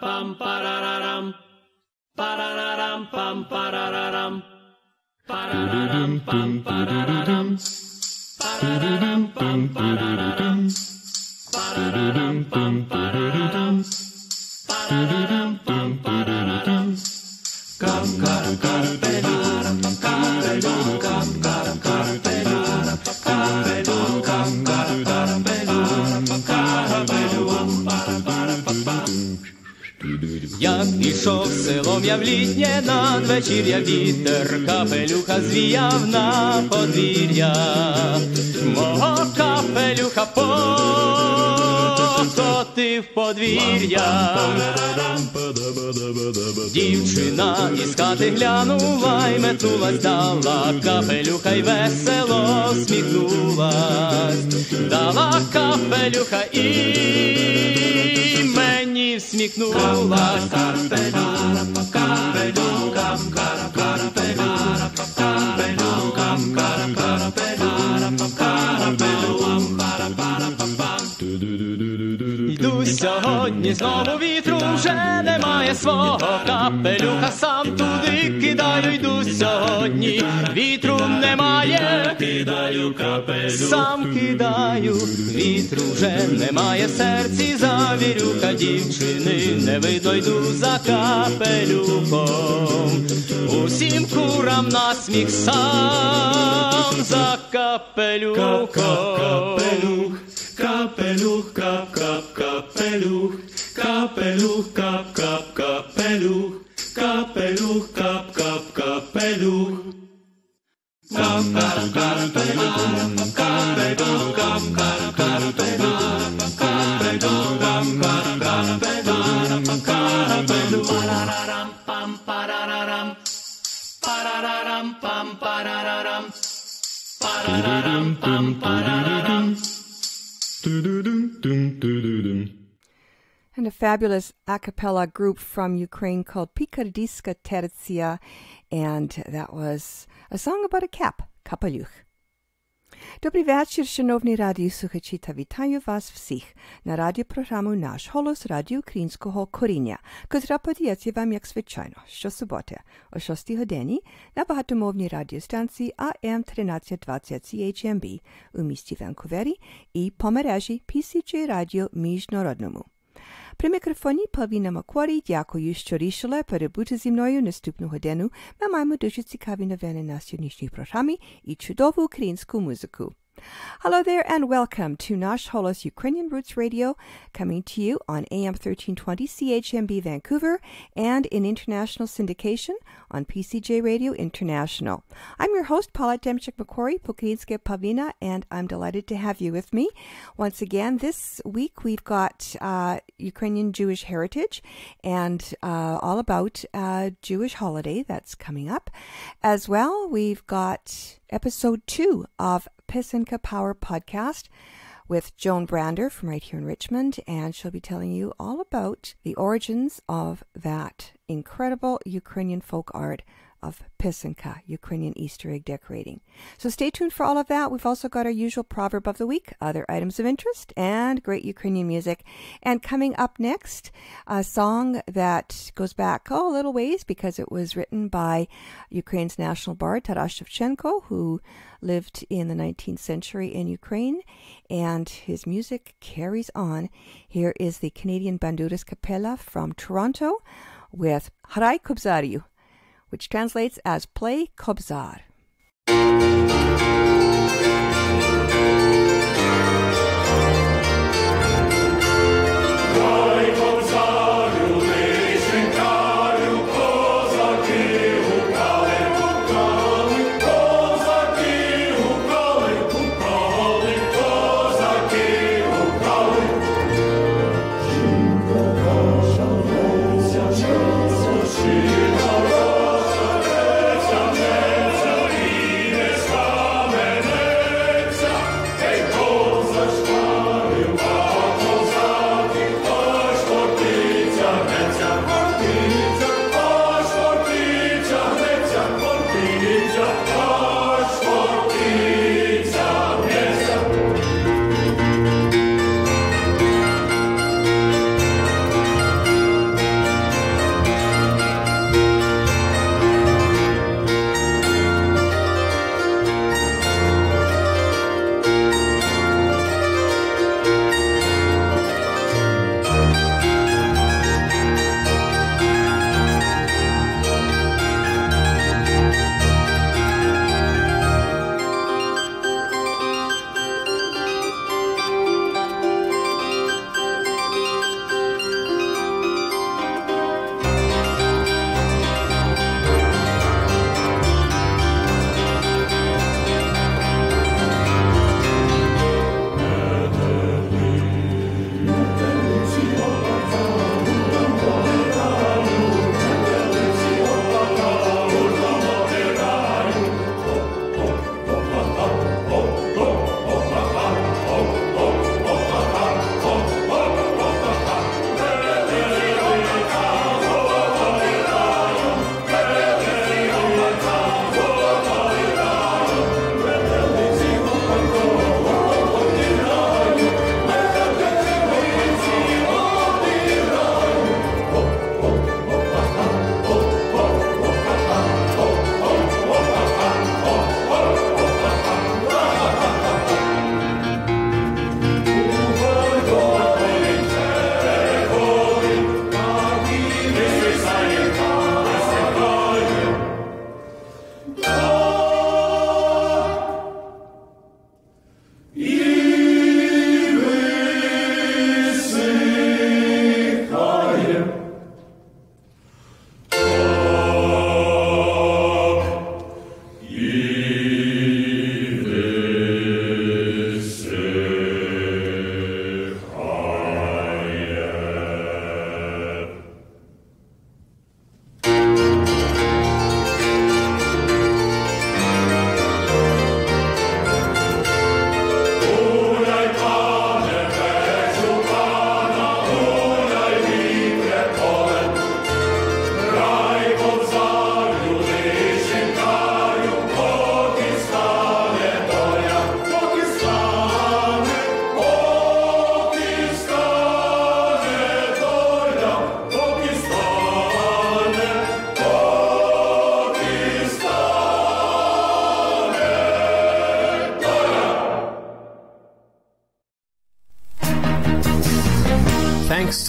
pam parararam parararam pam parararam parararam pam parararam parararam pam parararam parararam pam parararam parararam pam parararam kam kara kara pedara kapelo kam kara kara pedara kapelo kam kara kara pedara Як ішов селом я в літнє надвечір'я, вітер капелюха звіяв на подвір'я. Мого капелюха покотив подвір'я. Дівчина із хати глянула й метнулась, дала капелюха й весело сміхнулась. Дала капелюха і мені всміхнулась. Йду сьогодні знову вітру, вже немає свого капелюха, сам туди кидаю, йду сьогодні, вітру немає, кидаю капелюха, сам кидаю, вітру вже немає, в серці завірюха, дівчини не видно, йду за капелюхом, усім курам насміх сам за капелюхом. Капелюх, кап, кап, капелюх, капелюх, кап, кап, капелюх, капелюх, кап, кап, капелюх. Кап, кап, капелюх, капелюх, кап, кап, капелюх, капелюх, кап, кап, капелюх, капелюх. Парарам, пам, парарам, парарам, пам, парарам, парарам, пам, парарам. And a fabulous a cappella group from Ukraine called Pikardiska Tercia, and that was a song about a cap, Kapeluch. Добрий вечір, шановні радіослухачі, та вітаю вас всіх на радіопрограму «Наш Холос» радіо українського коріння, котра подається вам, як звичайно, щосуботи о 6 годині на багатомовній радіостанції AM 1320 CHMB у місті Ванкувері і по мережі PCJ Радіо Міжнародному. При мікрофоні Павліна Макварі, дякую, що рішили перебути зі мною наступну годину. Ми маємо дуже цікаві новини на сьогоднішній програмі і чудову українську музику. Hello there and welcome to Nash Holos Ukrainian Roots Radio, coming to you on AM 1320 CHMB Vancouver and in international syndication on PCJ Radio International. I'm your host, Paula Demchik-Macquarie, Pokrinska Pavlina, and I'm delighted to have you with me. Once again, this week we've got Ukrainian Jewish heritage and all about a Jewish holiday that's coming up. As well, we've got episode 2 of Pisanka Power podcast with Joan Brander from right here in Richmond, and she'll be telling you all about the origins of that incredible Ukrainian folk art of Pisanka, Ukrainian Easter egg decorating. So stay tuned for all of that. We've also got our usual proverb of the week, other items of interest, and great Ukrainian music. And coming up next, a song that goes back a little ways because it was written by Ukraine's national bard, Taras Shevchenko, who lived in the 19th century in Ukraine, and his music carries on. Here is the Canadian Banduras Capella from Toronto with Harai Kobzariu, which translates as Play Kobzar. Stop.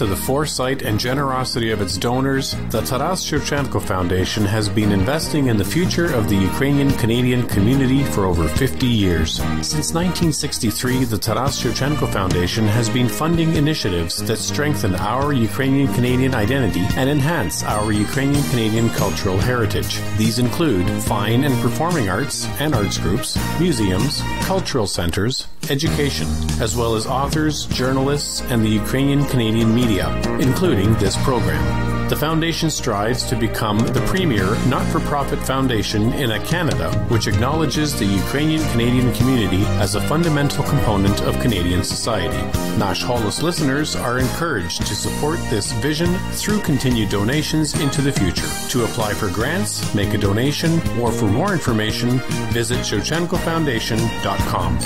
to the foresight and generosity of its donors, the Taras Shevchenko Foundation has been investing in the future of the Ukrainian-Canadian community for over 50 years. Since 1963, the Taras Shevchenko Foundation has been funding initiatives that strengthen our Ukrainian-Canadian identity and enhance our Ukrainian-Canadian cultural heritage. These include fine and performing arts and arts groups, museums, cultural centers, education, as well as authors, journalists, and the Ukrainian-Canadian media, including this program. The foundation strives to become the premier not-for-profit foundation in Canada, which acknowledges the Ukrainian-Canadian community as a fundamental component of Canadian society. Nash Holos listeners are encouraged to support this vision through continued donations into the future. To apply for grants, make a donation, or for more information, visit ShevchenkoFoundation.com.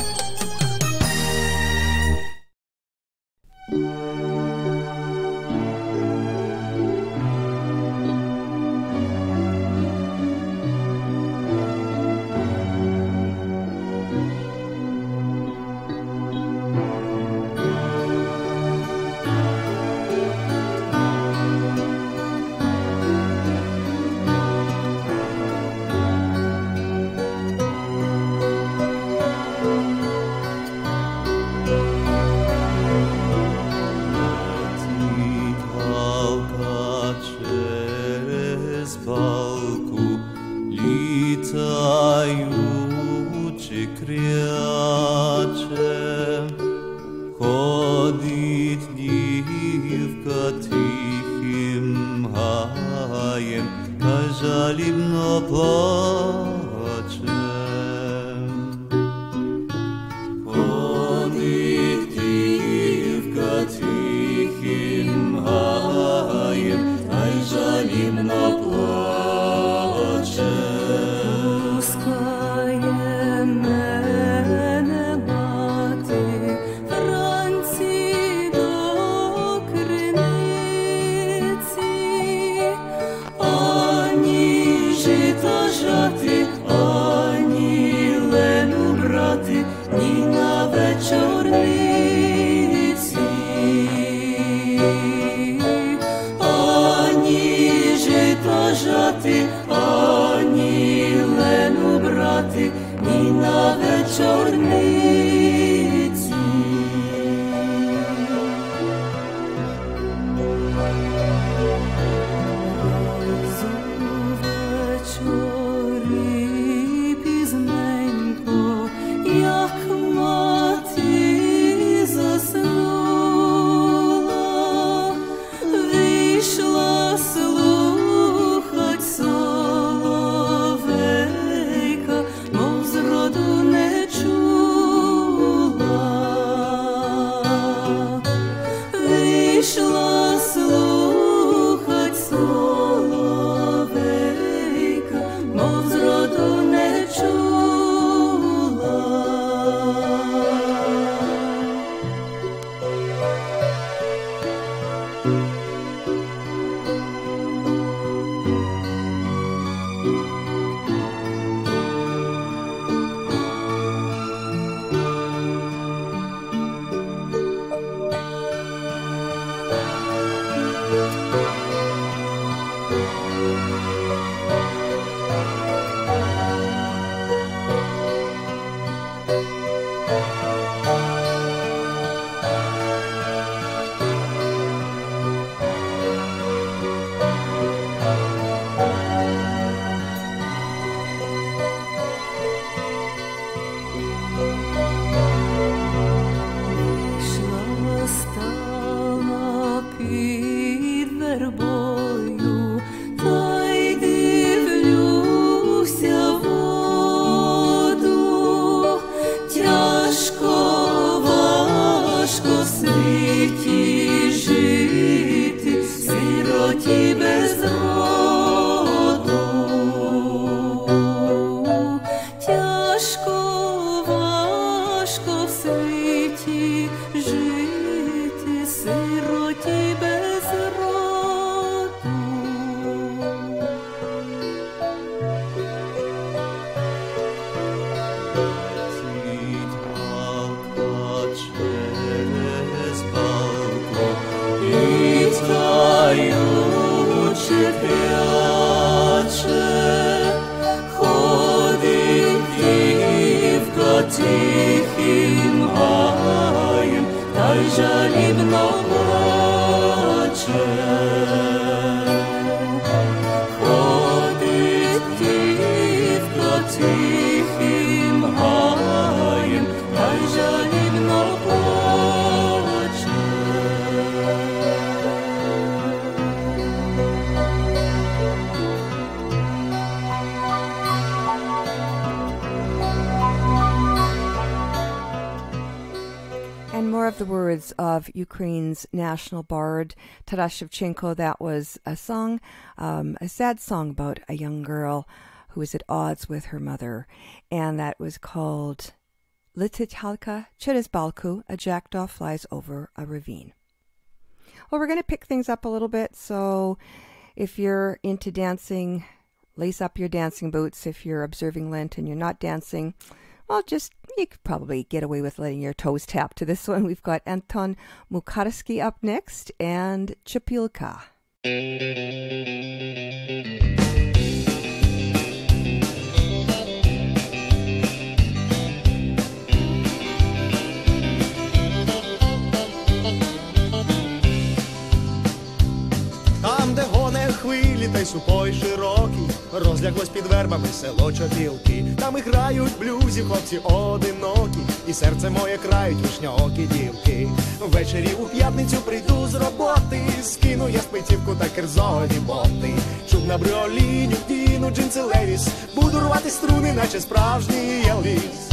words of Ukraine's national bard, Taras Shevchenko. That was a song, a sad song about a young girl who was at odds with her mother. And that was called Lititalka Через Balku, a jackdaw flies over a ravine. Well, we're going to pick things up a little bit, so if you're into dancing, lace up your dancing boots. If you're observing Lent and you're not dancing, well, you could probably get away with letting your toes tap to this one. We've got Anton Mukarski up next and Chapilka. Там, де гоне хвилі, та й супой широкий, розляглось під вербами село Чопілки. Там і грають блюзів хлопці одинокі, і серце моє крають вишньоокі дівки. Ввечері у п'ятницю прийду з роботи, скину я спитівку та керзові боти. Чуб на бріоліню, вдіну джинси Левіс, буду рвати струни, наче справжній Елвіс.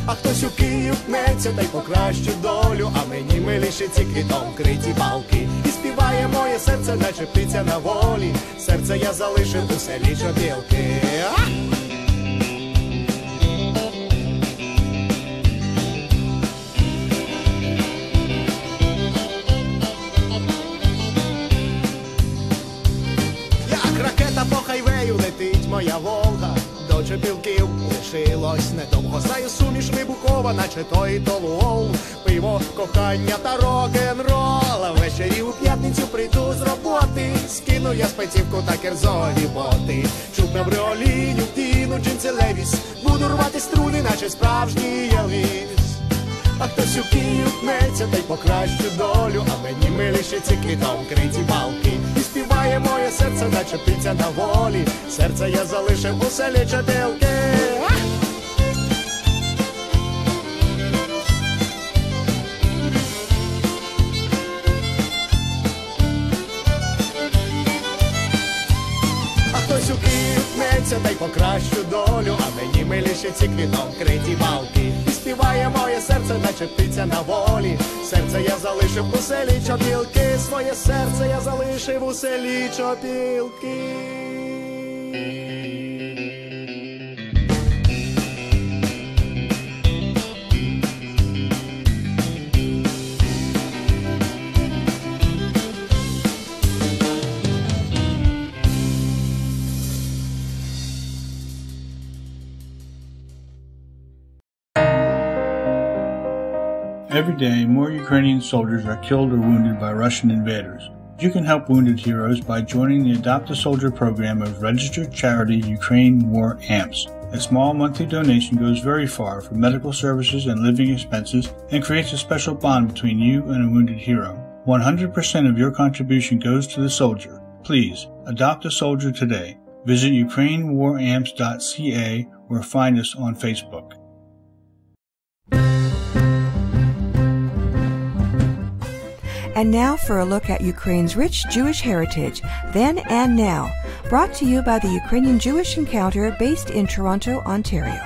А хтось у Київ пнеться та й покращу долю, а мені миліше ці квітом криті балки. І співає моє серце, наче птиця на волі, серце я залишив у селі Чопілки. Як ракета по хайвею летить моя Волга, до Чопілків лишилось недовго. Знаю, суміш вибухова, наче той толуол, пиво, кохання та рок-н-рол. Ввечері у п'ятницю прийду з роботи, скину я спецівку та керзові боти. Чуб на бріоліню, вдіну джинси Левіс, буду рвати струни, наче справжній Елвіс. А хтось у Київ пнеться та й покращу долю, а мені миліше ці квітом криті балки. І співає моє серце, наче птиця на волі, серце я залишив у селі Чопілки. А хтось у Київ пнеться та й покращу долю, а мені миліше ці квітом криті балки. І співає моє серце, наче птиця на волі, серце я залишив у селі Чопілки, своє серце я залишив у селі Чопілки. Every day, more Ukrainian soldiers are killed or wounded by Russian invaders. You can help wounded heroes by joining the Adopt a Soldier program of registered charity Ukraine War Amps. A small monthly donation goes very far for medical services and living expenses and creates a special bond between you and a wounded hero. 100% of your contribution goes to the soldier. Please, adopt a soldier today. Visit ukrainewaramps.ca or find us on Facebook. And now for a look at Ukraine's rich Jewish heritage, then and now, brought to you by the Ukrainian Jewish Encounter based in Toronto, Ontario.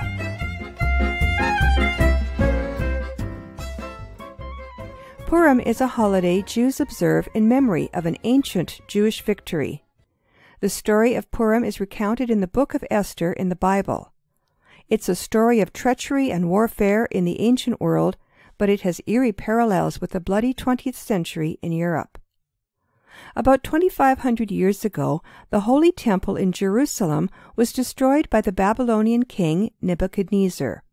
Purim is a holiday Jews observe in memory of an ancient Jewish victory. The story of Purim is recounted in the Book of Esther in the Bible. It's a story of treachery and warfare in the ancient world, but it has eerie parallels with the bloody 20th century in Europe. About 2,500 years ago, the Holy Temple in Jerusalem was destroyed by the Babylonian king Nebuchadnezzar.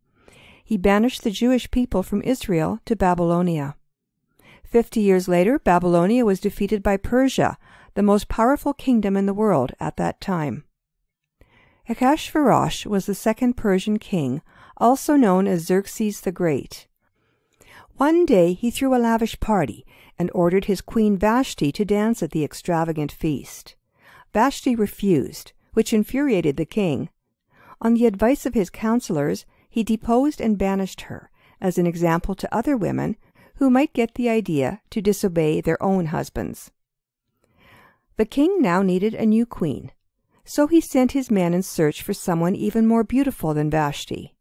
He banished the Jewish people from Israel to Babylonia. 50 years later, Babylonia was defeated by Persia, the most powerful kingdom in the world at that time. Ahasuerus was the second Persian king, also known as Xerxes the Great. One day he threw a lavish party and ordered his queen Vashti to dance at the extravagant feast. Vashti refused, which infuriated the king. On the advice of his counselors, he deposed and banished her, as an example to other women who might get the idea to disobey their own husbands. The king now needed a new queen, so he sent his men in search for someone even more beautiful than Vashti.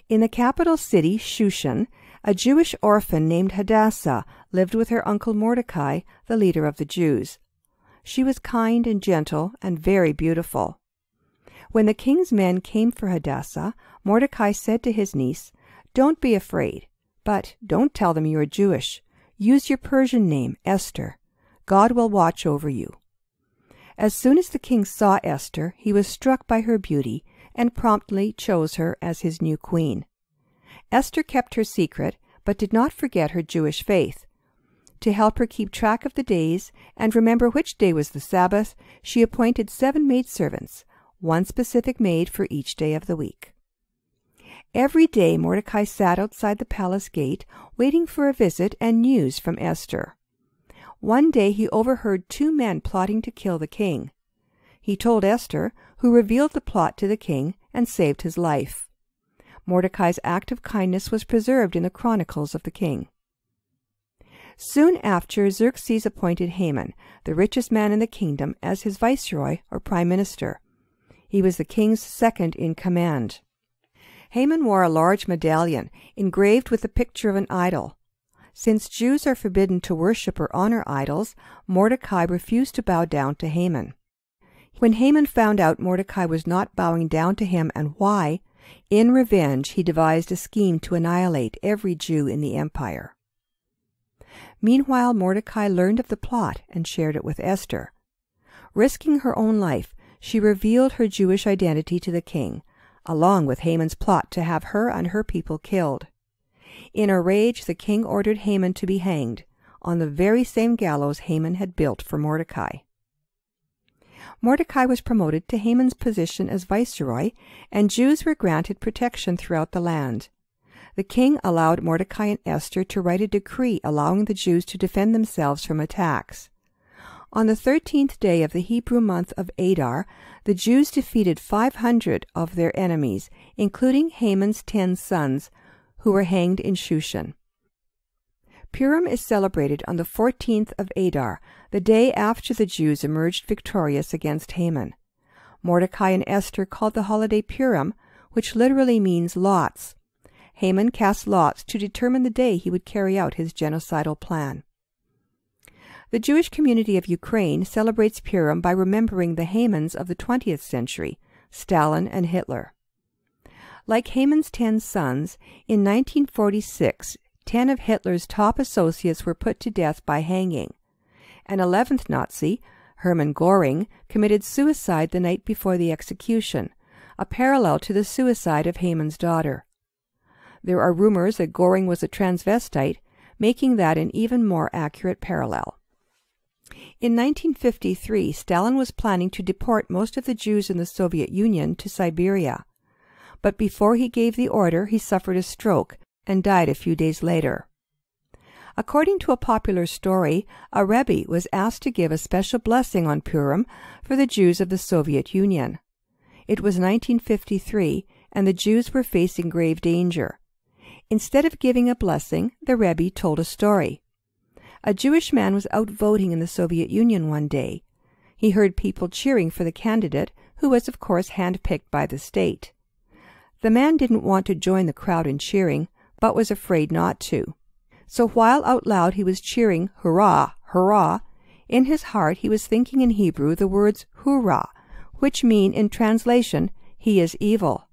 In the capital city, Shushan, A Jewish orphan named Hadassah lived with her uncle Mordecai, the leader of the Jews. She was kind and gentle and very beautiful. When the king's men came for Hadassah, Mordecai said to his niece, "Don't be afraid, but don't tell them you are Jewish. Use your Persian name, Esther. God will watch over you." As soon as the king saw Esther, he was struck by her beauty and promptly chose her as his new queen. Esther kept her secret, but did not forget her Jewish faith. To help her keep track of the days and remember which day was the Sabbath, she appointed 7 maidservants, one specific maid for each day of the week. Every day Mordecai sat outside the palace gate, waiting for a visit and news from Esther. One day he overheard 2 men plotting to kill the king. He told Esther, who revealed the plot to the king and saved his life. Mordecai's act of kindness was preserved in the chronicles of the king. Soon after, Xerxes appointed Haman, the richest man in the kingdom, as his viceroy or prime minister. He was the king's second in command. Haman wore a large medallion engraved with the picture of an idol. Since Jews are forbidden to worship or honor idols, Mordecai refused to bow down to Haman. When Haman found out Mordecai was not bowing down to him and why, in revenge he devised a scheme to annihilate every Jew in the empire. Meanwhile, Mordecai learned of the plot and shared it with Esther. Risking her own life, she revealed her Jewish identity to the king, along with Haman's plot to have her and her people killed. In a rage, the king ordered Haman to be hanged, on the very same gallows Haman had built for Mordecai. Mordecai was promoted to Haman's position as viceroy, and Jews were granted protection throughout the land. The king allowed Mordecai and Esther to write a decree allowing the Jews to defend themselves from attacks. On the 13th day of the Hebrew month of Adar, the Jews defeated 500 of their enemies, including Haman's 10 sons, who were hanged in Shushan. Purim is celebrated on the 14th of Adar, the day after the Jews emerged victorious against Haman. Mordecai and Esther called the holiday Purim, which literally means lots. Haman cast lots to determine the day he would carry out his genocidal plan. The Jewish community of Ukraine celebrates Purim by remembering the Hamans of the 20th century, Stalin and Hitler. Like Haman's 10 sons, in 1946, 10 of Hitler's top associates were put to death by hanging. An 11th Nazi, Hermann Göring, committed suicide the night before the execution, a parallel to the suicide of Haman's daughter. There are rumors that Göring was a transvestite, making that an even more accurate parallel. In 1953, Stalin was planning to deport most of the Jews in the Soviet Union to Siberia. But before he gave the order, he suffered a stroke and died a few days later. According to a popular story, a Rebbe was asked to give a special blessing on Purim for the Jews of the Soviet Union. It was 1953, and the Jews were facing grave danger. Instead of giving a blessing, the Rebbe told a story. A Jewish man was out voting in the Soviet Union one day. He heard people cheering for the candidate, who was of course handpicked by the state. The man didn't want to join the crowd in cheering, but was afraid not to. So while out loud he was cheering, "Hurrah! Hurrah!" in his heart he was thinking in Hebrew the words "Hurrah," which mean in translation, "He is evil."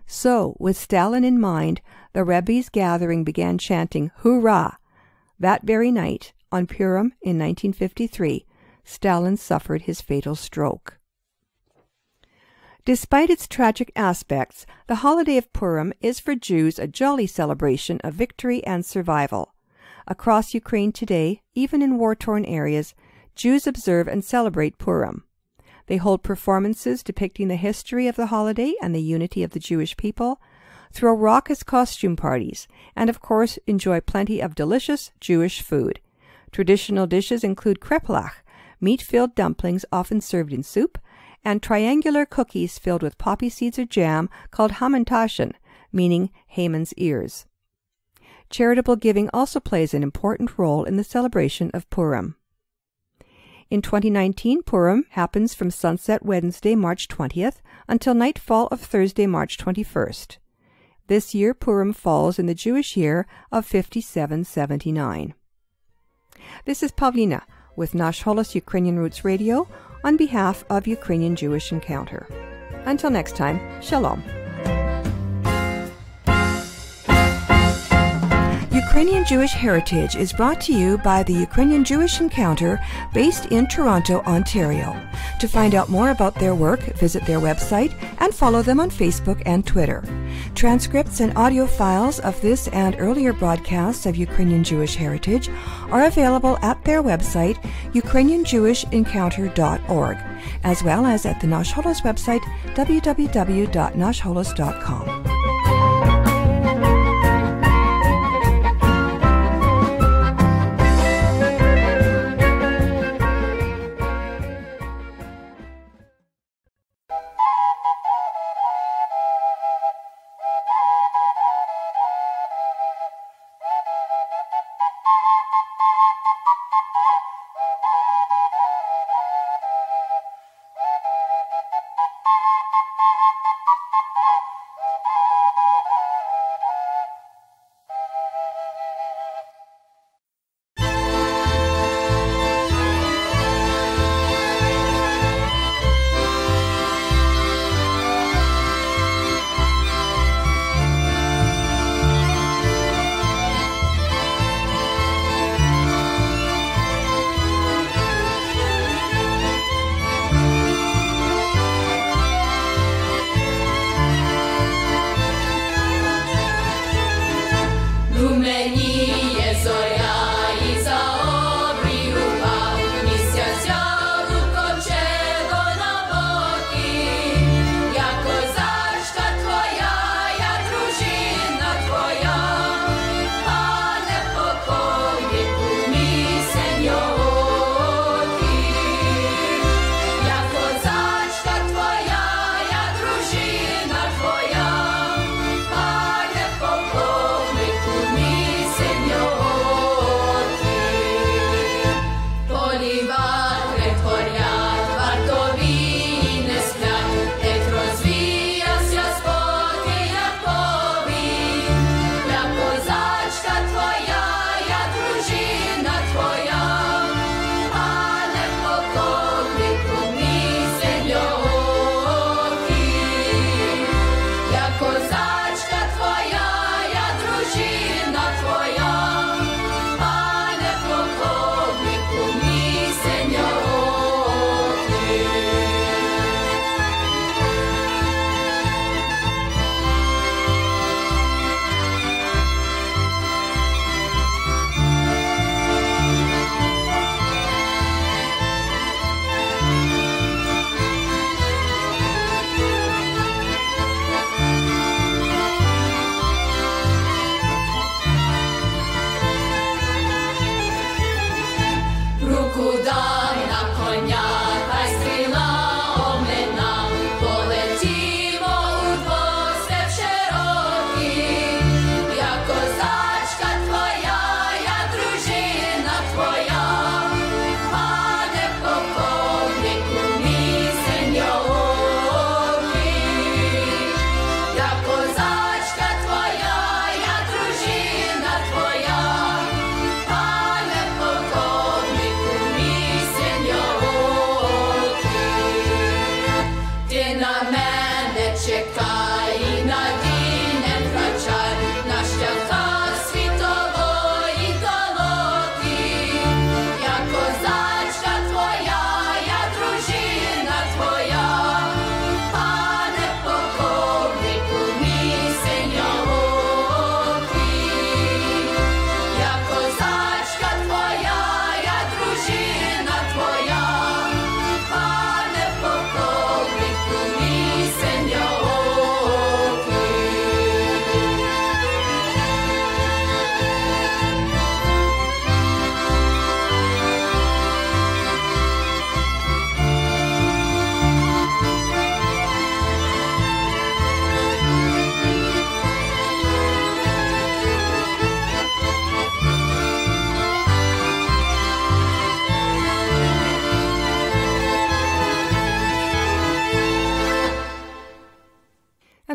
So, with Stalin in mind, the Rebbe's gathering began chanting "Hurrah!" That very night, on Purim in 1953, Stalin suffered his fatal stroke. Despite its tragic aspects, the holiday of Purim is for Jews a jolly celebration of victory and survival. Across Ukraine today, even in war-torn areas, Jews observe and celebrate Purim. They hold performances depicting the history of the holiday and the unity of the Jewish people, throw raucous costume parties, and of course enjoy plenty of delicious Jewish food. Traditional dishes include kreplach, meat-filled dumplings often served in soup, and triangular cookies filled with poppy seeds or jam called hamantaschen, meaning Haman's ears. Charitable giving also plays an important role in the celebration of Purim. In 2019, Purim happens from sunset Wednesday, March 20th, until nightfall of Thursday, March 21st. This year, Purim falls in the Jewish year of 5779. This is Pavlina with Nash Holos Ukrainian Roots Radio on behalf of Ukrainian Jewish Encounter. Until next time, Shalom. Ukrainian Jewish Heritage is brought to you by the Ukrainian Jewish Encounter based in Toronto, Ontario. To find out more about their work, visit their website and follow them on Facebook and Twitter. Transcripts and audio files of this and earlier broadcasts of Ukrainian Jewish Heritage are available at their website, ukrainianjewishencounter.org, as well as at the Nash Holos website, www.nashholos.com.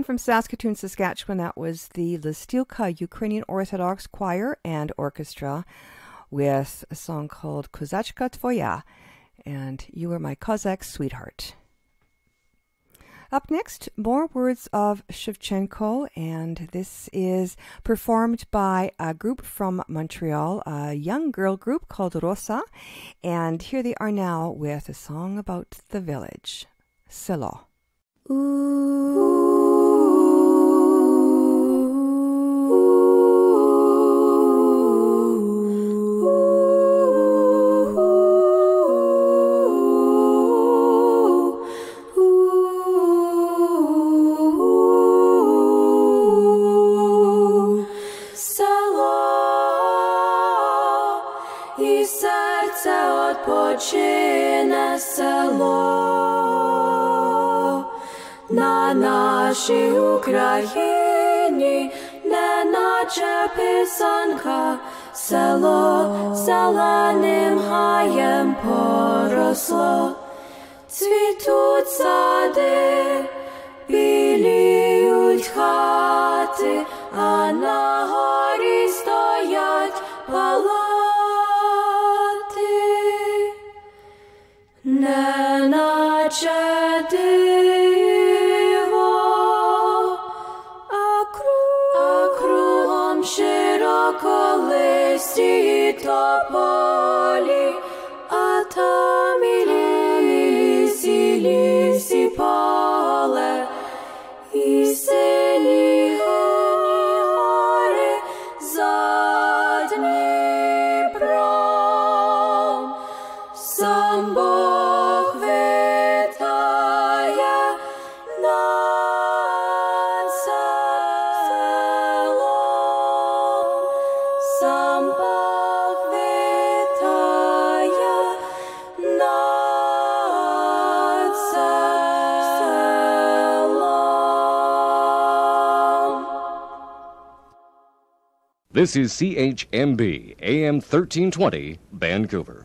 from Saskatoon, Saskatchewan. That was the Listylka Ukrainian Orthodox Choir and Orchestra with a song called Kozachka Tvoya, and You Were My Cossack Sweetheart. Up next, more words of Shevchenko, and this is performed by a group from Montreal, a young girl group called Rosa, and here they are now with a song about the village, Selo. Odpoczyne село на нашій Україні, неначе писанка, село зеленим гаєм поросло, цвітуть сади, біліють хати, а на горі стоять палати. Неначе диво, а кругом широколисті тополі, а там і лісі поле, і сині гори за Дніпром. Сам Бог вітає над селом, сам Бог вітає над селом. This is CHMB, AM 1320, Vancouver.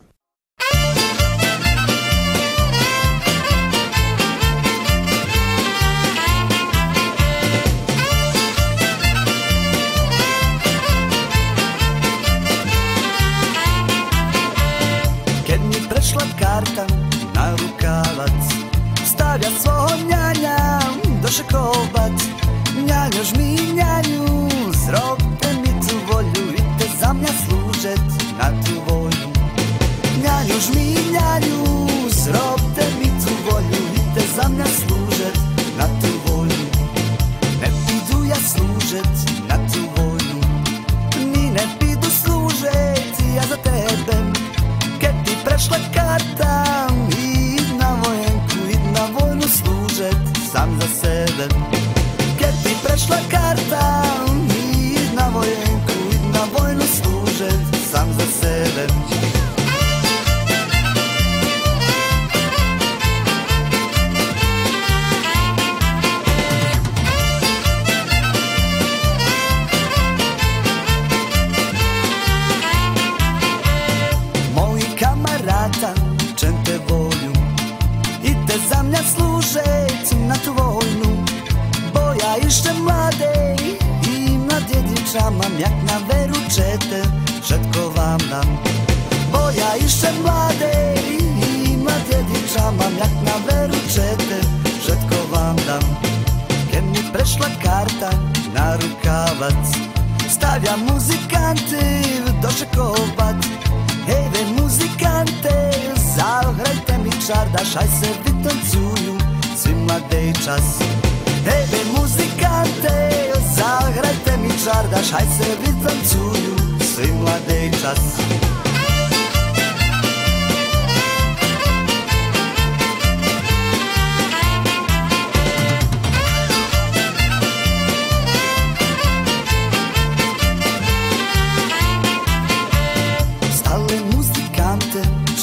Karta na rukavac, stavlja svog njanja došekovac. Njanjo žmi njanju, zrobte mi tu volju i te za mnja služet na tu volju. Njanjo žmi njanju, zrobte mi tu volju i te za mnja služet na tu volju. Ne pidu ja služet na tu volju, ni ne pidu služet ja za tebe. Kad ti prešla karta, id na vojnu služet sam za sebe. Kad ti prešla karta, id na vojnu služet sam za sebe. Čem te volju i te za mnja služet na tu vojnu. Boja ište mlade i na djedičama mjak na veru čete, šetko vam dam. Boja ište mlade i na djedičama mjak na veru čete, šetko vam dam. Kad mi prešla karta na rukavac, stavlja muzikante došekovat. Hej ve muzikante, zagrajte mi čardaš, aj se vi tancuju svi mladej čas. Hej ve muzikante, zagrajte mi čardaš, aj se vi tancuju svi mladej čas.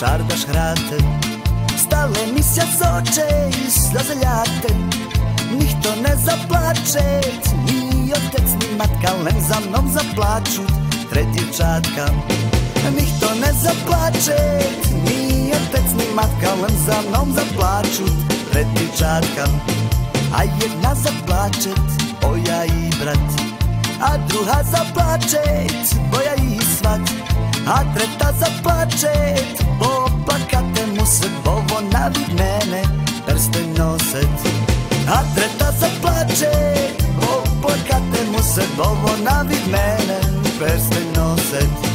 Čardaš hrate, stale mi sjac oče i sljoze ljate. Nihto ne zaplačet, ni otec ni matka, len za mnom zaplačut tre djevčatka. Nihto ne zaplačet, ni otec ni matka, len za mnom zaplačut tre djevčatka. a jedna zaplače, bo ja i brat, a druga zaplače, bo ja i svat, a treta zaplače, bo plakate mu se, bo ona vid mene prsten noset. A treta zaplače, bo plakate mu se, bo ona vid mene prsten noset.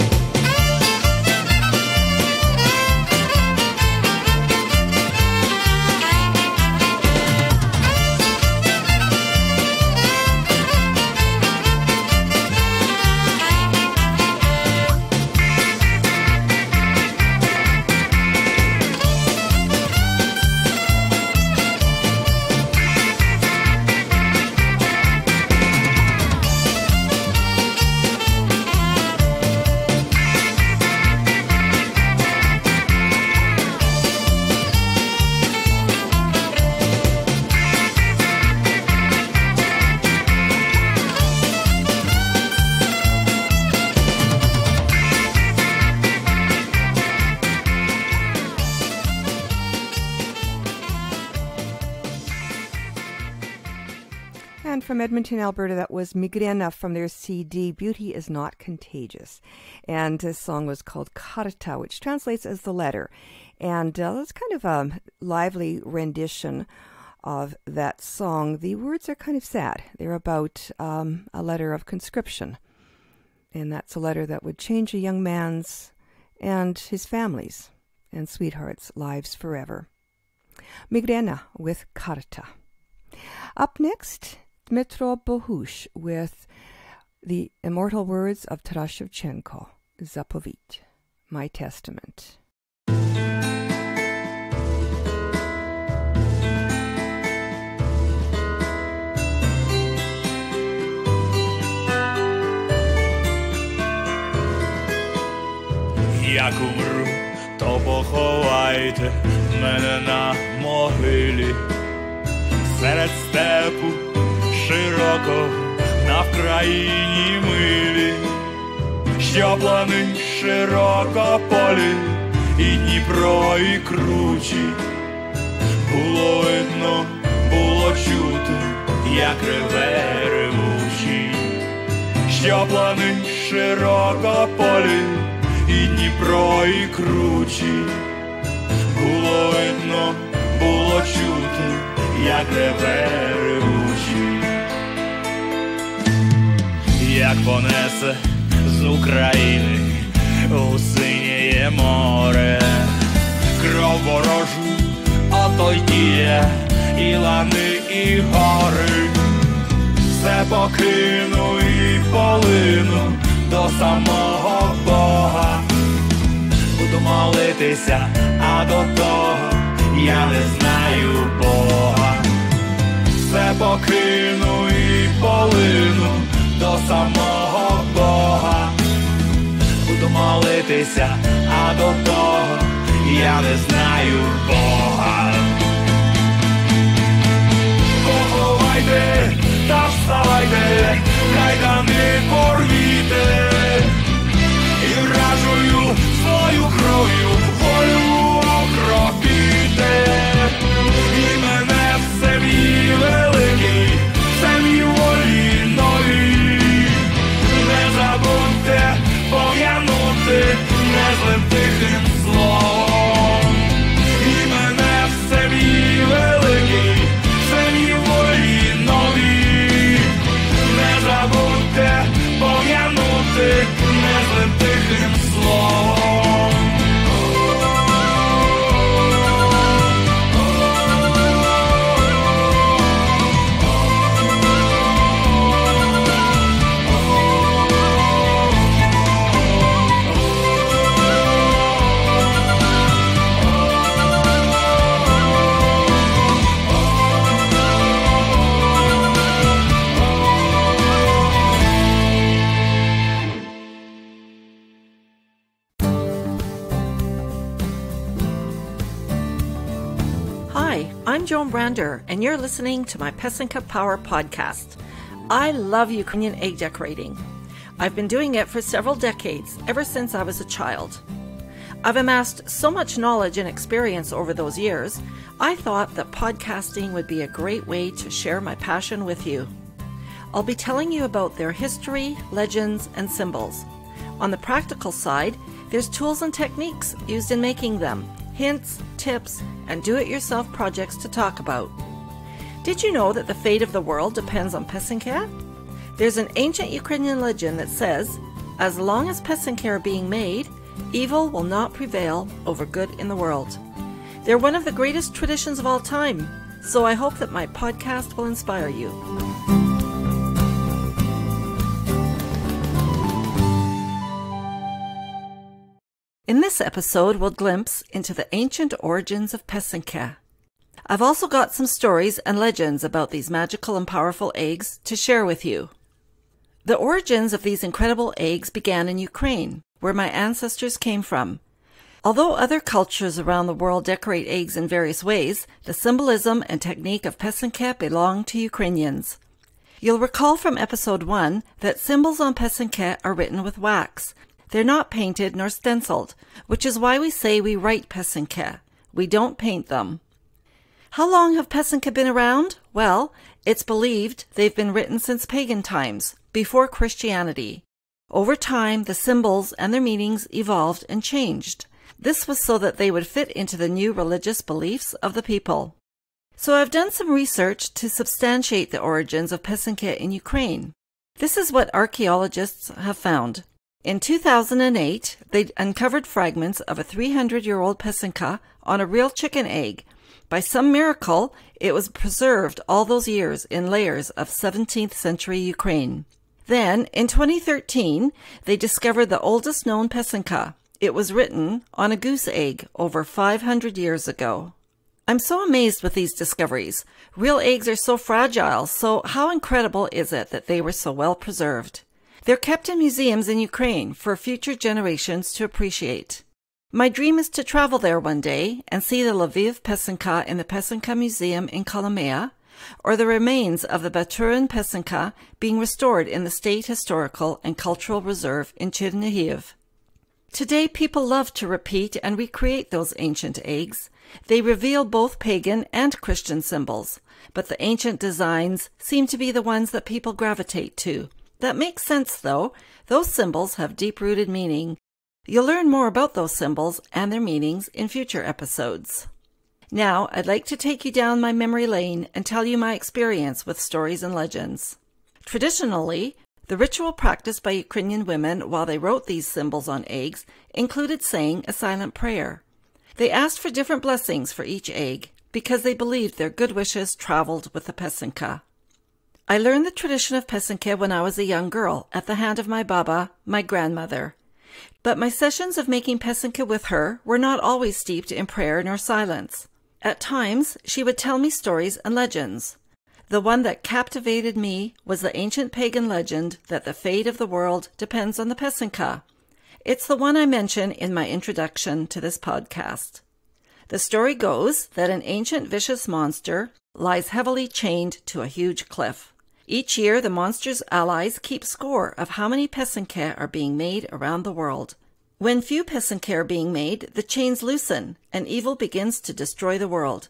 From Edmonton, Alberta, that was Migrena from their CD, Beauty is Not Contagious. And this song was called Karta, which translates as the letter. And it's kind of a lively rendition of that song. The words are kind of sad. They're about a letter of conscription. And that's a letter that would change a young man's and his family's and sweetheart's lives forever. Migrena with Karta. Up next, Dmytro Bohush with the immortal words of Taras Shevchenko, Zapovit, My Testament. Як умру, то поховайте мене на могилі серед степу широко на Вкраїні милі, що плани широко полі, і Дніпро, і кручі. Було видно, було чути, як реве ревучий, що плани широко полі, і Дніпро, і кручі. Було видно, було чути, як реве ревучий. Як понесе з України у синє море кров ворожу, ото й діє і лани, і гори. Все покину і полину до самого Бога. Буду молитися, а до того я не знаю Бога. Все покину і полину до самого Бога. Буду молитися, а до того я не знаю Бога. Поховайте та вставайте, кайдани порвіте, і вражою свою кров'ю волю окропіте. І мене в сем'ї великій, в сем'ї волі новій. Не забудьте пом'янути незлим тихим словом. І мене в сем'ї великій, в сем'ї волі новій. Не забудьте пом'янути незлим тихим словом. Hi, I'm Joan Brander, and you're listening to my Pesenka Power podcast. I love Ukrainian egg decorating. I've been doing it for several decades, ever since I was a child. I've amassed so much knowledge and experience over those years, I thought that podcasting would be a great way to share my passion with you. I'll be telling you about their history, legends, and symbols. On the practical side, there's tools and techniques used in making them, hints, tips, and do-it-yourself projects to talk about. Did you know that the fate of the world depends on pesanka? There's an ancient Ukrainian legend that says, as long as pesanka are being made, evil will not prevail over good in the world. They're one of the greatest traditions of all time, so I hope that my podcast will inspire you. In this episode, we'll glimpse into the ancient origins of pesanka. I've also got some stories and legends about these magical and powerful eggs to share with you. The origins of these incredible eggs began in Ukraine, where my ancestors came from. Although other cultures around the world decorate eggs in various ways, the symbolism and technique of pesanka belong to Ukrainians. You'll recall from episode 1 that symbols on pesanka are written with wax. They're not painted nor stenciled, which is why we say we write pesanka. We don't paint them. How long have pesanka been around? Well, it's believed they've been written since pagan times, before Christianity. Over time, the symbols and their meanings evolved and changed. This was so that they would fit into the new religious beliefs of the people. So I've done some research to substantiate the origins of pesanka in Ukraine. This is what archaeologists have found. In 2008, they uncovered fragments of a 300-year-old pesanka on a real chicken egg. By some miracle, it was preserved all those years in layers of 17th century Ukraine. Then, in 2013, they discovered the oldest known pesanka. It was written on a goose egg over 500 years ago. I'm so amazed with these discoveries. Real eggs are so fragile, so how incredible is it that they were so well preserved? They're kept in museums in Ukraine for future generations to appreciate. My dream is to travel there one day and see the Lviv pesanka in the Pesanka Museum in Kolomea, or the remains of the Baturin pesanka being restored in the State Historical and Cultural Reserve in Chernihiv. Today, people love to repeat and recreate those ancient eggs. They reveal both pagan and Christian symbols, but the ancient designs seem to be the ones that people gravitate to. That makes sense, though. Those symbols have deep-rooted meaning. You'll learn more about those symbols and their meanings in future episodes. Now, I'd like to take you down my memory lane and tell you my experience with stories and legends. Traditionally, the ritual practiced by Ukrainian women while they wrote these symbols on eggs included saying a silent prayer. They asked for different blessings for each egg because they believed their good wishes traveled with the pesanka. I learned the tradition of pesanka when I was a young girl at the hand of my baba, my grandmother. But my sessions of making pesanka with her were not always steeped in prayer nor silence. At times, she would tell me stories and legends. The one that captivated me was the ancient pagan legend that the fate of the world depends on the pesanka. It's the one I mention in my introduction to this podcast. The story goes that an ancient vicious monster lies heavily chained to a huge cliff. Each year, the monster's allies keep score of how many pesanka are being made around the world. When few pesanka are being made, the chains loosen, and evil begins to destroy the world.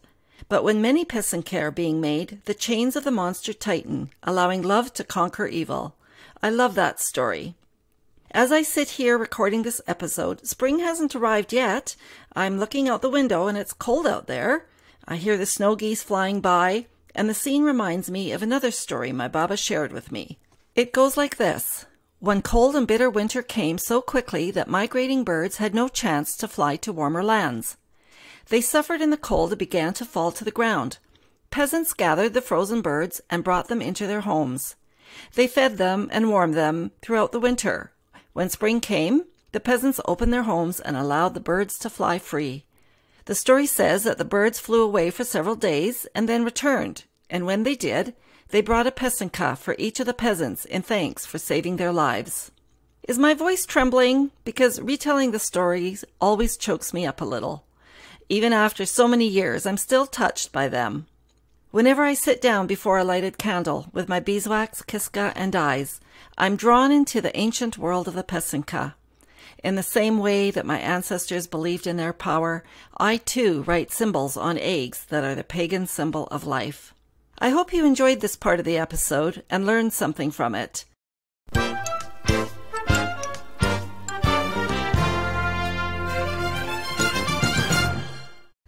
But when many pesanka are being made, the chains of the monster tighten, allowing love to conquer evil. I love that story. As I sit here recording this episode, spring hasn't arrived yet. I'm looking out the window and it's cold out there. I hear the snow geese flying by, and the scene reminds me of another story my Baba shared with me. It goes like this. One cold and bitter winter came so quickly that migrating birds had no chance to fly to warmer lands. They suffered in the cold and began to fall to the ground. Peasants gathered the frozen birds and brought them into their homes. They fed them and warmed them throughout the winter. When spring came, the peasants opened their homes and allowed the birds to fly free. The story says that the birds flew away for several days and then returned, and when they did, they brought a pesanka for each of the peasants in thanks for saving their lives. Is my voice trembling? Because retelling the stories always chokes me up a little. Even after so many years, I'm still touched by them. Whenever I sit down before a lighted candle with my beeswax, kiska, and dyes, I'm drawn into the ancient world of the pesanka. In the same way that my ancestors believed in their power, I too write symbols on eggs that are the pagan symbol of life. I hope you enjoyed this part of the episode and learned something from it.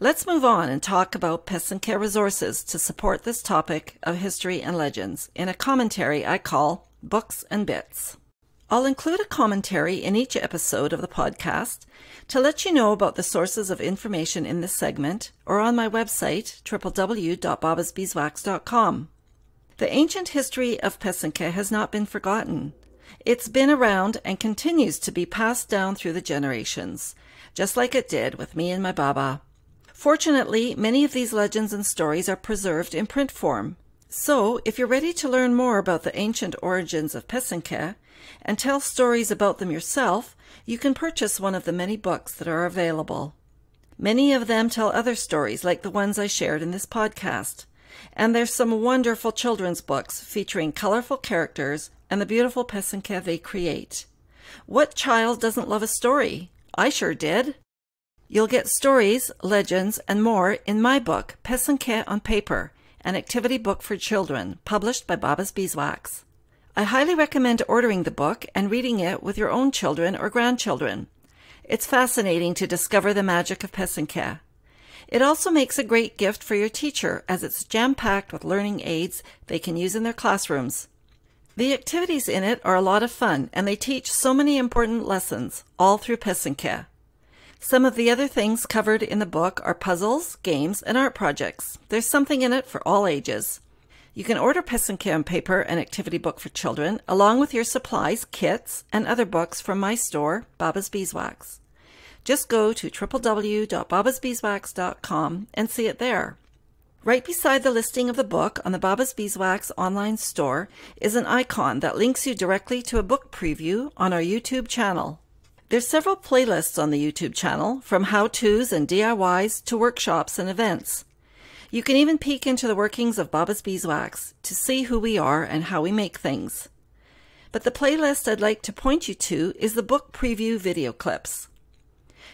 Let's move on and talk about Pesinke resources to support this topic of history and legends in a commentary I call Books and Bits. I'll include a commentary in each episode of the podcast to let you know about the sources of information in this segment or on my website, www.babasbeeswax.com. The ancient history of Pesinke has not been forgotten. It's been around and continues to be passed down through the generations, just like it did with me and my Baba. Fortunately, many of these legends and stories are preserved in print form. So, if you're ready to learn more about the ancient origins of Pesinke and tell stories about them yourself, you can purchase one of the many books that are available. Many of them tell other stories like the ones I shared in this podcast. And there's some wonderful children's books featuring colorful characters and the beautiful Pesinke they create. What child doesn't love a story? I sure did. You'll get stories, legends, and more in my book, Pesinke on Paper, an activity book for children, published by Baba's Beeswax. I highly recommend ordering the book and reading it with your own children or grandchildren. It's fascinating to discover the magic of Pesinke. It also makes a great gift for your teacher, as it's jam-packed with learning aids they can use in their classrooms. The activities in it are a lot of fun, and they teach so many important lessons, all through Pesinke. Some of the other things covered in the book are puzzles, games, and art projects. There's something in it for all ages. You can order Pesinke on Paper, an activity book for children, along with your supplies, kits, and other books from my store, Baba's Beeswax. Just go to www.babasbeeswax.com and see it there. Right beside the listing of the book on the Baba's Beeswax online store is an icon that links you directly to a book preview on our YouTube channel. There's several playlists on the YouTube channel, from how-tos and DIYs to workshops and events. You can even peek into the workings of Baba's Beeswax to see who we are and how we make things. But the playlist I'd like to point you to is the book preview video clips.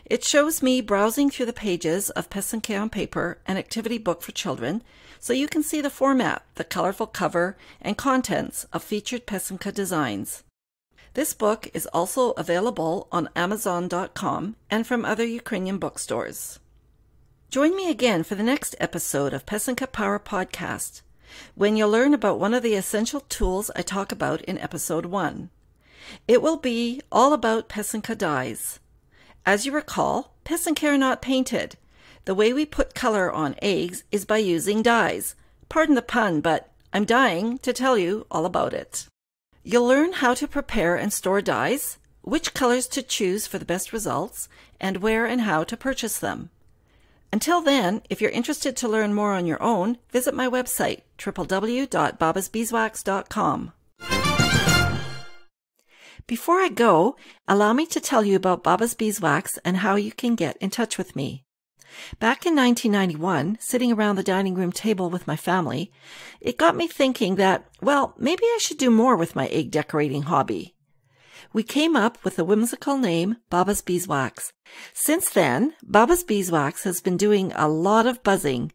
It shows me browsing through the pages of Pesinke on Paper, an activity book for children, so you can see the format, the colorful cover, and contents of featured Pesinke designs. This book is also available on Amazon.com and from other Ukrainian bookstores. Join me again for the next episode of Pesinke Power Podcast, when you'll learn about one of the essential tools I talk about in episode 1. It will be all about Pesinke dyes. As you recall, Pesinke are not painted. The way we put color on eggs is by using dyes. Pardon the pun, but I'm dying to tell you all about it. You'll learn how to prepare and store dyes, which colors to choose for the best results, and where and how to purchase them. Until then, if you're interested to learn more on your own, visit my website, www.babasbeeswax.com. Before I go, allow me to tell you about Baba's Beeswax and how you can get in touch with me. Back in 1991, sitting around the dining room table with my family, it got me thinking that, well, maybe I should do more with my egg decorating hobby. We came up with the whimsical name Baba's Beeswax. Since then, Baba's Beeswax has been doing a lot of buzzing.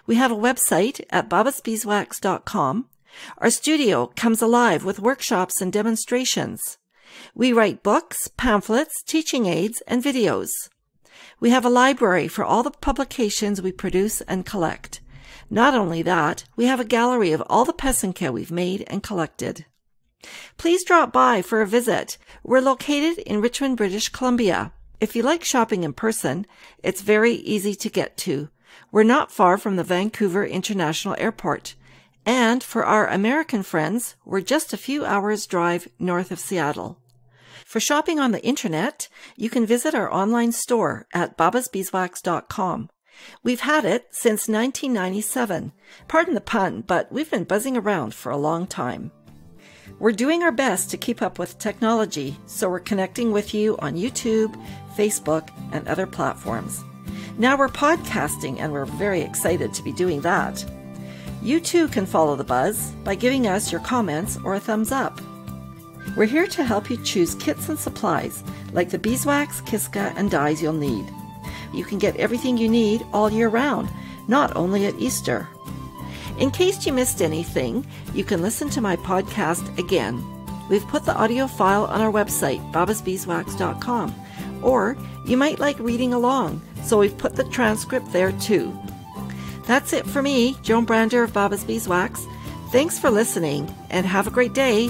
We have a website at babasbeeswax.com. Our studio comes alive with workshops and demonstrations. We write books, pamphlets, teaching aids, and videos. We have a library for all the publications we produce and collect. Not only that, we have a gallery of all the Pesinke we've made and collected. Please drop by for a visit. We're located in Richmond, British Columbia. If you like shopping in person, it's very easy to get to. We're not far from the Vancouver International Airport. And for our American friends, we're just a few hours' drive north of Seattle. For shopping on the internet, you can visit our online store at babasbeeswax.com. We've had it since 1997. Pardon the pun, but we've been buzzing around for a long time. We're doing our best to keep up with technology, so we're connecting with you on YouTube, Facebook, and other platforms. Now we're podcasting, and we're very excited to be doing that. You too can follow the buzz by giving us your comments or a thumbs up. We're here to help you choose kits and supplies like the beeswax, kiska, and dyes you'll need. You can get everything you need all year round, not only at Easter. In case you missed anything, you can listen to my podcast again. We've put the audio file on our website, babasbeeswax.com, or you might like reading along, so we've put the transcript there too. That's it for me, Joan Brander of Baba's Beeswax. Thanks for listening, and have a great day.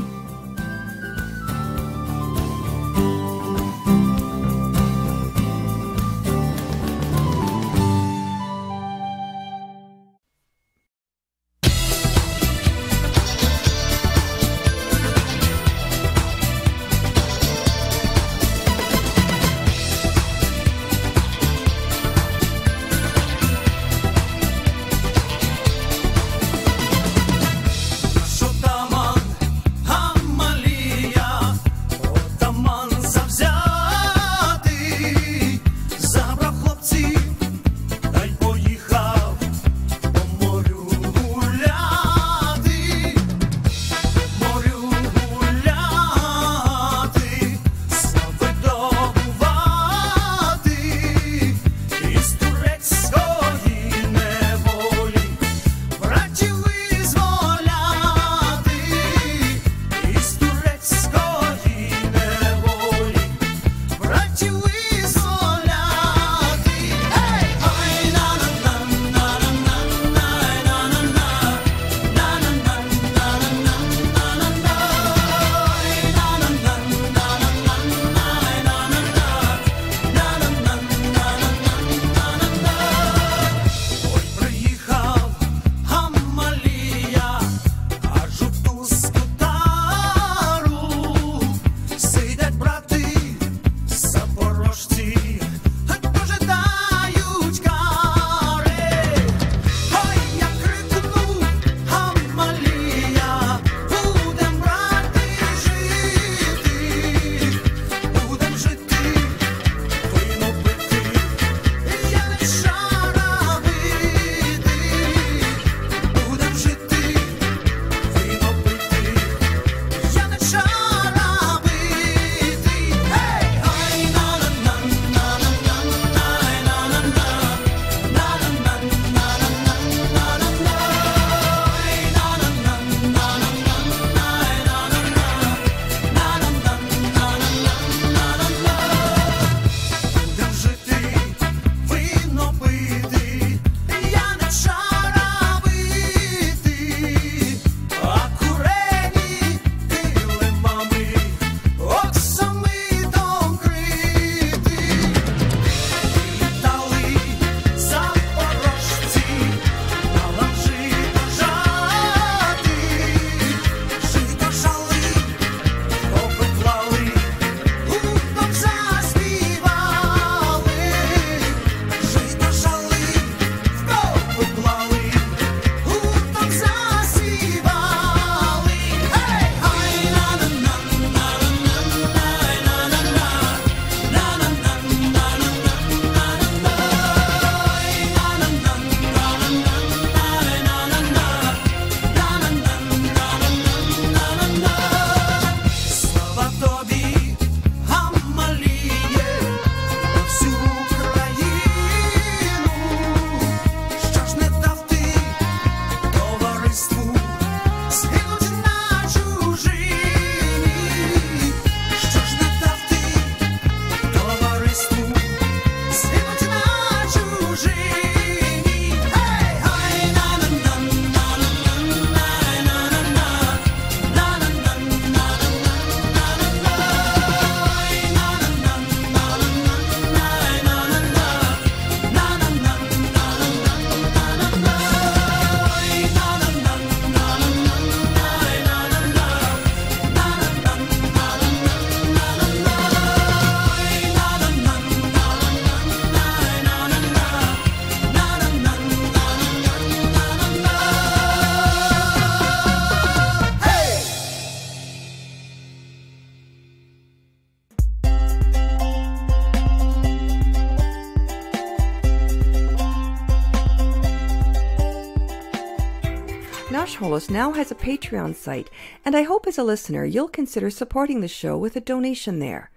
Nash Holos now has a Patreon site, and I hope as a listener you'll consider supporting the show with a donation there.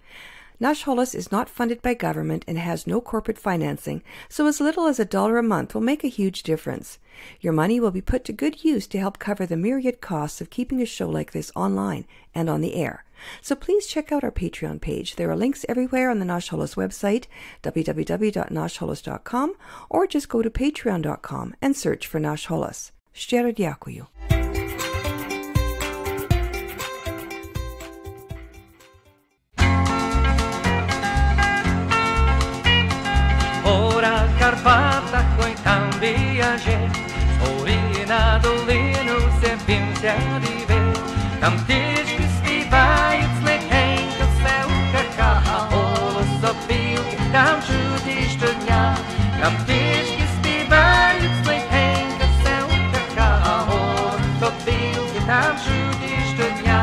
Nash Holos is not funded by government and has no corporate financing, so as little as $1 a month will make a huge difference. Your money will be put to good use to help cover the myriad costs of keeping a show like this online and on the air. So please check out our Patreon page. There are links everywhere on the Nash Holos website, www.nashholos.com, or just go to patreon.com and search for Nash Holos. Szczere dziękuję. Ora w Karpatach, oj tam wyjadzie, oj na dolinu se wimcia diwy. Tam tyczki śpiewając lecheńko sełka, a Holos opilki tam czuć szczodnia. Tam tyczki śpiewając lecheńko sełka, a Holos opilki tam czuć szczodnia.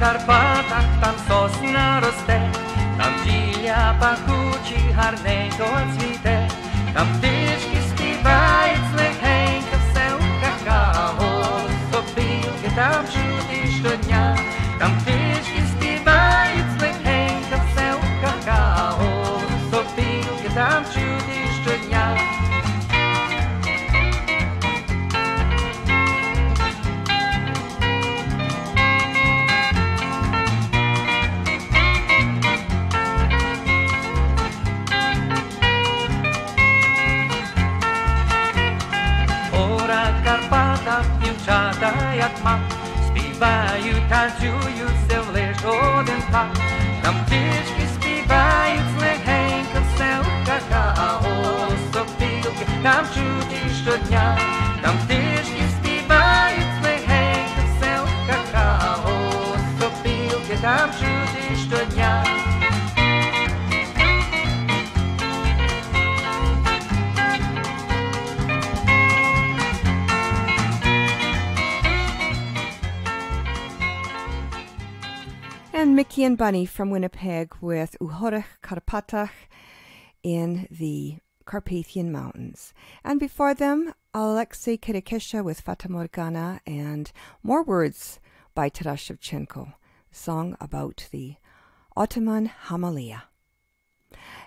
Karpatach tam sosna rosте, tam zilia pachучі гарненько цвіте, там птички співають легенько все у какао, сопілки там чути щодня, там птички співають легенько все у какао, сопілки там чути щодня. Дівчата, як мак, співають, танцюють, все в лиш один так. Там птички співають легенько, все у какао, сопілки там чуті щодня. Там птички співають легенько, все у какао, сопілки там чуті щодня. And Mickey and Bunny from Winnipeg with Uhorach Karpatach in the Carpathian Mountains. And before them, Alexei Kirikesha with Fata Morgana and more words by Taras Shevchenko, song about the Ottoman Hamalea.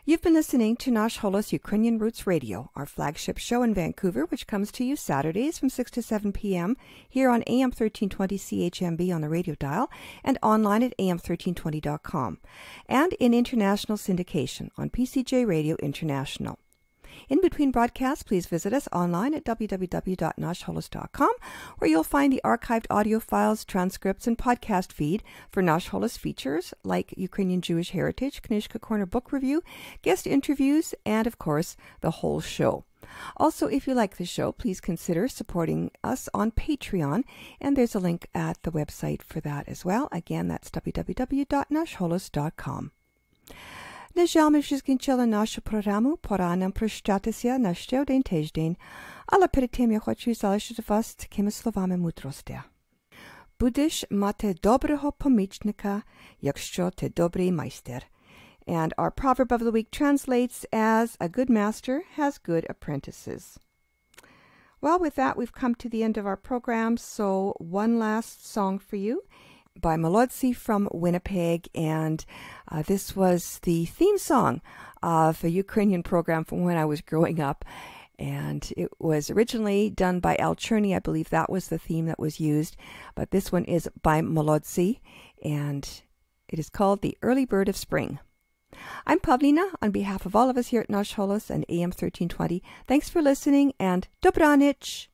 You've been listening to Nash Holos Ukrainian Roots Radio, our flagship show in Vancouver, which comes to you Saturdays from 6 to 7 p.m. here on AM 1320 CHMB on the radio dial and online at am1320.com, and in international syndication on PCJ Radio International. In between broadcasts, please visit us online at www.nashholos.com, where you'll find the archived audio files, transcripts, and podcast feed for Nash Holos features like Ukrainian Jewish Heritage, Knižka Corner Book Review, guest interviews, and, of course, the whole show. Also, if you like the show, please consider supporting us on Patreon, and there's a link at the website for that as well. Again, that's www.nashholos.com. На жаль, ми вже закінчили нашу програму, пора нам прощатися на ще один тиждень, але перед тим я хочу залишити вас такими словами мудрості. Будеш мати доброго помічника, якщо ти добрий майстер. And our proverb of the week translates as, a good master has good apprentices. Well, with that, we've come to the end of our program, so one last song for you by Melodzi from Winnipeg, and this was the theme song of a Ukrainian program from when I was growing up, and it was originally done by Al Cherny. I believe that was the theme that was used, but this one is by Melodzi, and it is called The Early Bird of Spring. I'm Pavlina, on behalf of all of us here at Nash Holos and AM 1320. Thanks for listening, and dobranic!